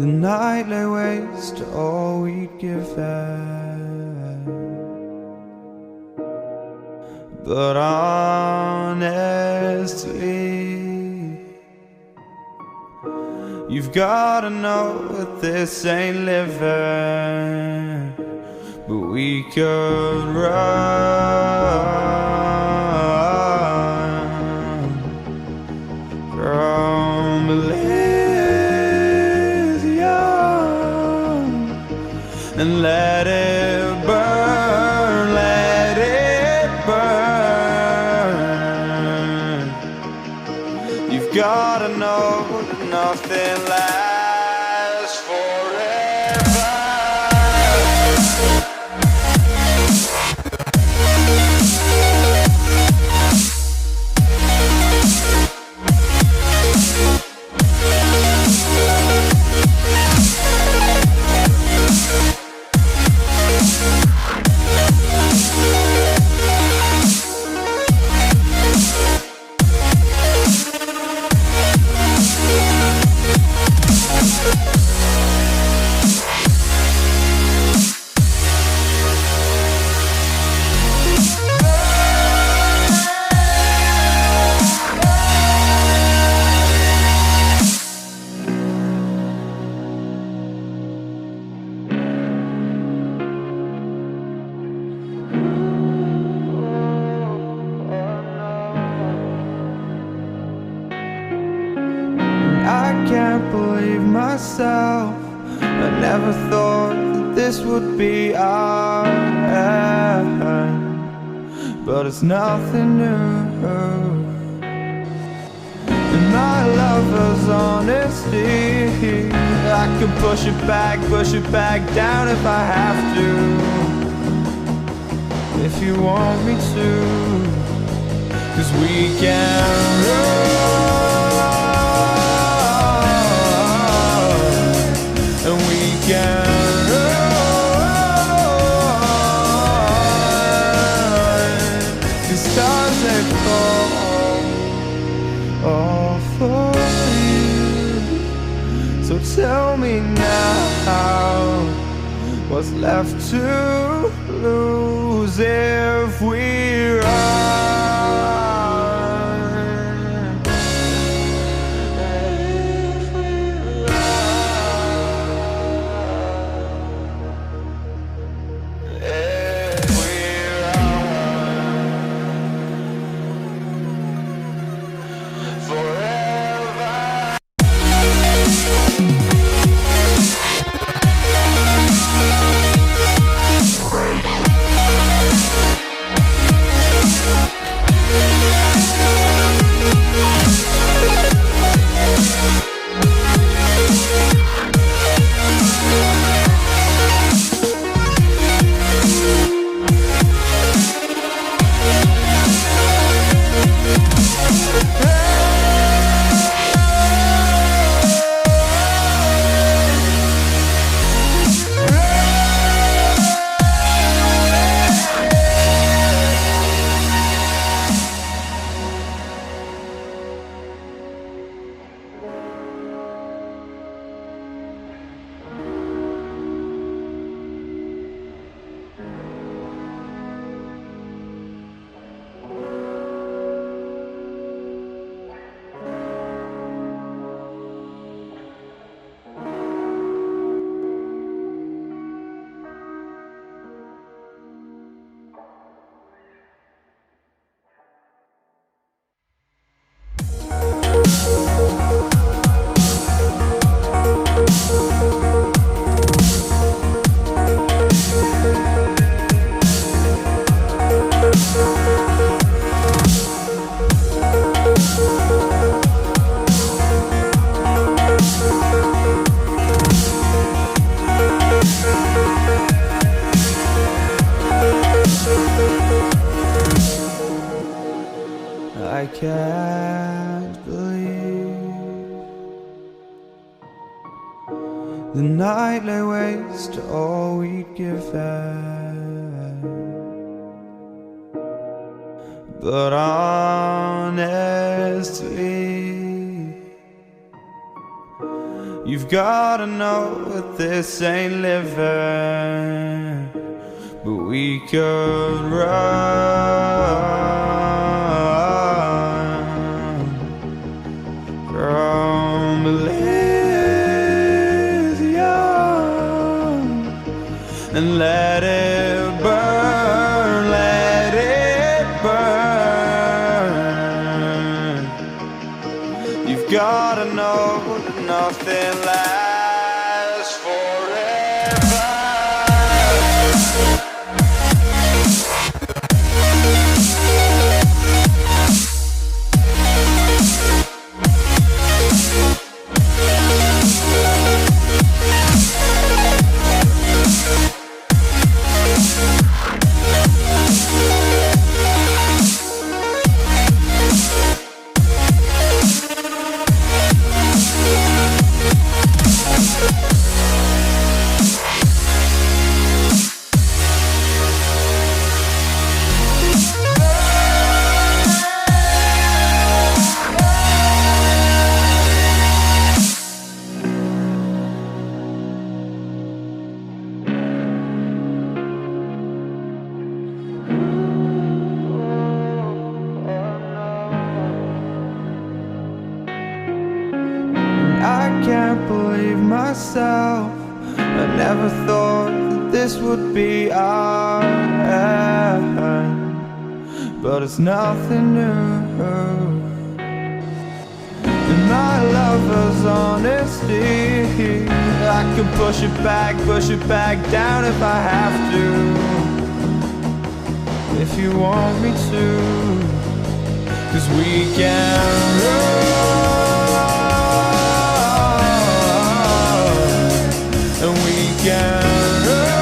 The night lay waste to all we'd given, but honestly, you've gotta know that this ain't living. But we could run from Elysium and let it burn, let it burn. You've gotta know that nothing lasts forever. I can't believe myself. I never thought that this would be our end, but it's nothing new. And my lover's honesty, I can push it back down if I have to, if you want me to, 'cause we can run. And we can run. The stars they fall all for you. So tell me now, what's left to lose if we run? I can't believe the night lay waste to all we'd given, but honestly, You've gotta know that this ain't living, but we could run from Elysium and let it burn, let it burn. You've gotta know that nothing lasts forever. I can't believe myself. I never thought that this would be our end, but it's nothing new. And my lover's honesty, I can push it back down if I have to. If you want me to, 'cause we can run. And we can run.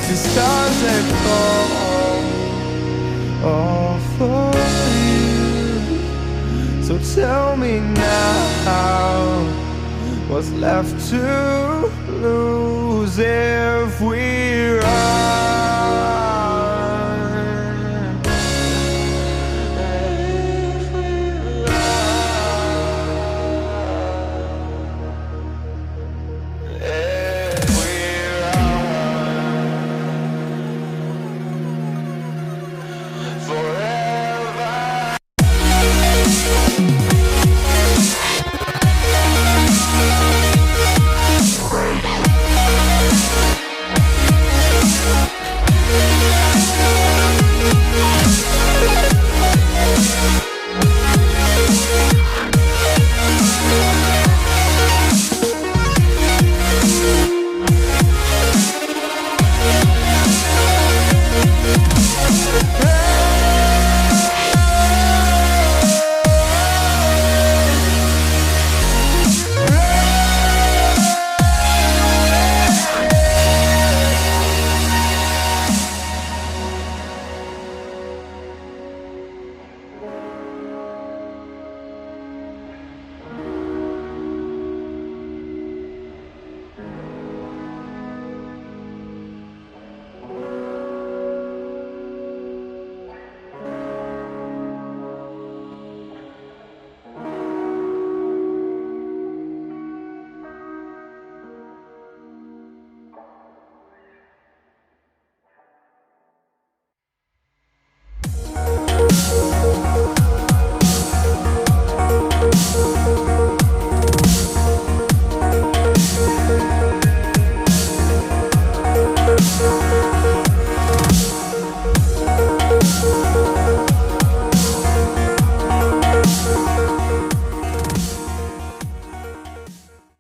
The stars they fall all for you. So tell me now, what's left to lose if we run?